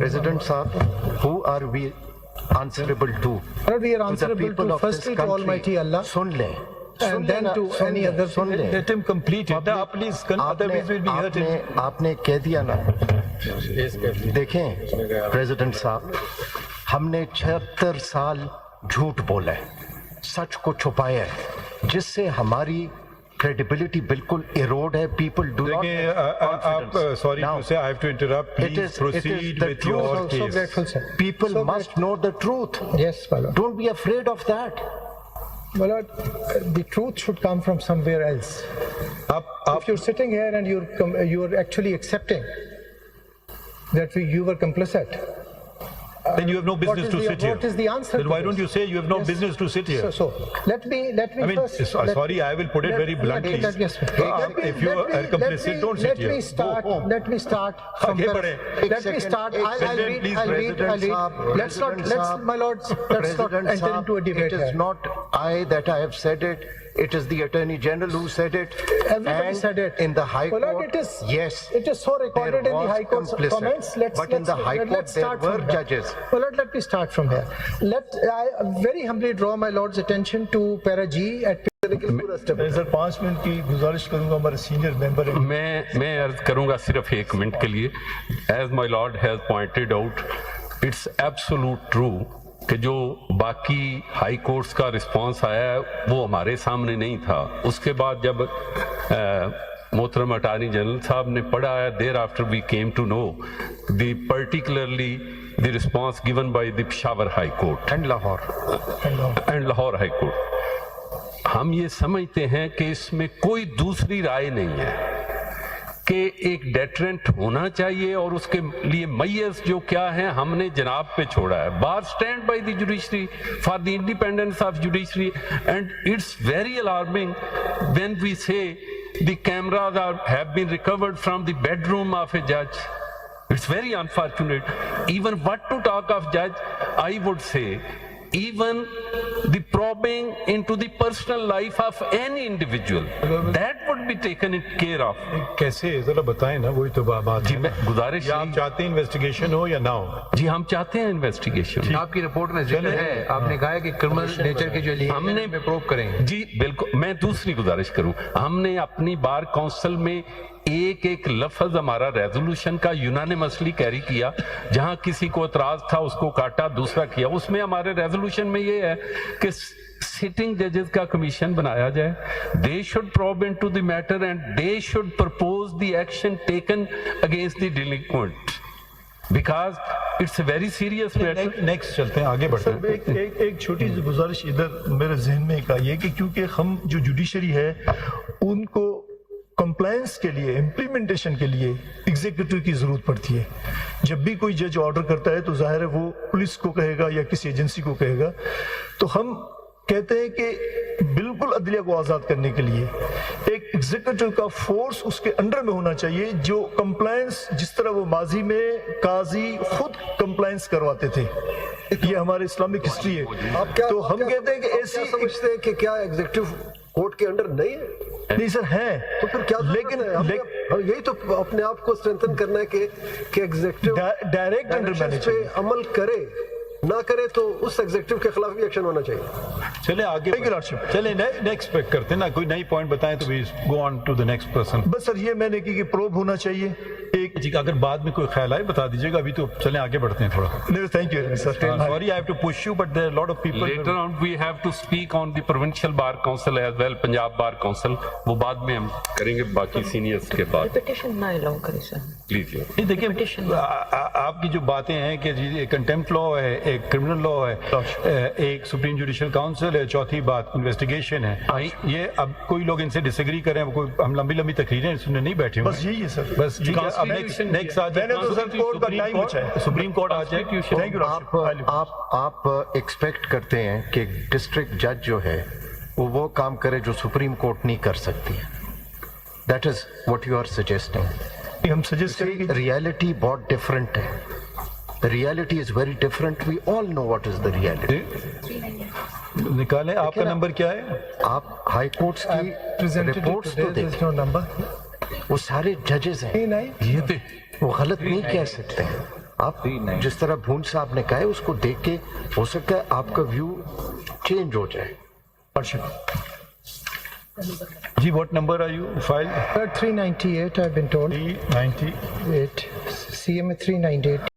President Saab, who are we answerable to? We are answerable to firstly to Almighty Allah. सुन ले. And then to any other. Let him complete it. Please, otherwise we'll be hurt. आपने कह दिया ना. देखें, President साहब, हमने 76 साल झूठ बोला है, सच को छुपाया है, जिससे हमारी credibility बिल्कुल erode है. People do not have confidence. Sorry to say, I have to interrupt. Please proceed with your So case. grateful, sir. People must know the truth. Yes, my lord. Don't be afraid of that. My lord, the truth should come from somewhere else. If you're sitting here and you're actually accepting that you were complicit, then you have no business to sit here. What is the answer? Then to why this? don't you say you have no business to sit here? So let me I mean, first. sorry, I will put it very bluntly. Yes, If you are complicit, don't sit here. Let me start from आगे there. बढ़े. Let me start. I'll read. Let's not, my lords, let's not enter into a debate It is here. not I that I have said it. It is the Attorney General who said it. Everybody and said it. In the High Well, Court, Lord, yes. It is so recorded in there the was High Court's complicit. comments. But in the High Court, let's there start were from here. judges. Well, Lord, let me start from here. I very humbly draw my Lord's attention to Para G at मैं sir 5 minute की गुजारिश करूंगा हमारे senior member मैं अर्ज करूंगा सिर्फ 1 minute के लिए. As my lord has pointed out, it's absolute true कि जो बाकी हाई कोर्ट्स का रिस्पांस आया है वो हमारे सामने नहीं था. उसके बाद जब मोहतरम अटॉर्नी जनरल साहब ने पढ़ा है, thereafter we came to know the particularly the response given by the Peshawar high court And Lahore high court. हम ये समझते हैं कि इसमें कोई दूसरी राय नहीं है कि एक डेटरेंट होना चाहिए और उसके लिए मैयर्स जो क्या है हमने जनाब पे छोड़ा है. Bar stand by the judiciary for the independence of judiciary and it's very alarming when we see the cameras have been recovered from the bedroom of a जज. It's very unfortunate. Even what to talk of judge, I would say, even the probing into the personal life of any individual, that would be taken care of. कैसे जरा बताएं ना, वही तो बात जी है. मैं गुजारिश या आप चाहते हैं इन्वेस्टिगेशन हो या ना हो? जी हम चाहते हैं इन्वेस्टिगेशन. आपकी रिपोर्ट में जिक्र है, आपने कहा है कि क्रिमिनल नेचर के जो लिए हमने प्रूव करेंगे. जी बिल्कुल. मैं दूसरी गुजारिश करूं, हमने अपनी बार काउंसिल में एक लफ्ज हमारा रेजोल्यूशन का यूनानिमसली कैरी किया. जहां किसी को एतराज था उसको काटा, दूसरा किया. उसमें हमारे रेजोल्यूशन में ये है कि सिटिंग जजेस का कमीशन बनाया जाए. They should probe into the matter and they should propose the action taken against the delinquent because it's a very serious matter. Next चलते हैं, आगे बढ़ते हैं. एक छोटी सी गुजारिश इधर मेरे जहन में एक आई है कि क्योंकि हम जो जुडिशरी है उनको कंप्लायंस के लिए, इम्प्लीमेंटेशन के लिए एग्जीक्यूटिव की जरूरत पड़ती है. जब भी कोई जज ऑर्डर करता है तो जाहिर है वो पुलिस को कहेगा या किसी एजेंसी को कहेगा. तो हम कहते हैं कि बिल्कुल अदलिया को आज़ाद करने के लिए एक एग्जीक्यूटिव का फोर्स उसके अंडर में होना चाहिए जो कंप्लायंस, जिस तरह वो माजी में काजी खुद कंप्लायंस करवाते थे. ये हमारे इस्लामिक हिस्ट्री है. तो हम कहते हैं कि ऐसी समझते हैं कि क्या एग्जीक्यूटिव कोर्ट के अंडर नहीं है? नहीं सर है. तो फिर क्या लेकिन यही तो अपने आप को स्ट्रेंथन करना है कि एग्जीक्यूटिव डायरेक्ट अंडर मैनेज पे अमल करे, ना करे तो उस एग्जीक्यूटिव के खिलाफ भी एक्शन होना चाहिए. चले आगे. चले नेक्स्ट पे करते ना, कोई नई पॉइंट बताएं तो we go on to the next person. बस सर ये मैंने की कि प्रोब होना चाहिए. एक जी अगर बाद में कोई ख्याल आए बता दीजिएगा. अभी तो चले आगे बढ़ते हैं थोड़ा. Thank you sir. Sorry I have to push you but there are lot of people. Later on we have to speak on the provincial bar council as well, Punjab bar council. वो बाद में हम करेंगे बाकी सीनियर्स के बाद. Repetition ना allow करें सर. प्लीज. नहीं देखिए आपकी जो बातें हैं कि जी कंटेम्प्ट लॉ है, एक क्रिमिनल लॉ है, एक सुप्रीम जुडिशियल काउंसिल है, चौथी बात इन्वेस्टिगेशन है. ये अब कोई लोग इनसे डिसएग्री करें, हम लंबी तकरीरें सुनने नहीं बैठे. बस यही है सर. बस नेक्स्ट आ जाए तो सर कोर्ट का टाइम बचा है. सुप्रीम कोर्ट आ जाए. Thank you. आप एक्सपेक्ट करते हैं कि डिस्ट्रिक्ट जज जो है वो काम करे जो सुप्रीम कोर्ट नहीं कर सकती है. That is what you are suggesting. हम सजेस्ट करेंगे. रियलिटी बहुत डिफरेंट है. The reality is very different. We all know what is the reality. निकालें. आपका नंबर क्या है? आप हाई कोर्ट्स की रिपोर्ट्स तो देखें. नंबर वो सारे जजेस हैं. नहीं ये वो गलत नहीं कह सकते हैं. आप जिस तरह भून साहब ने कहा है उसको देख के हो सकता है आपका व्यू चेंज हो जाए। जी, what number are you filed? 398, I've been told. 390. 8, CMA 398.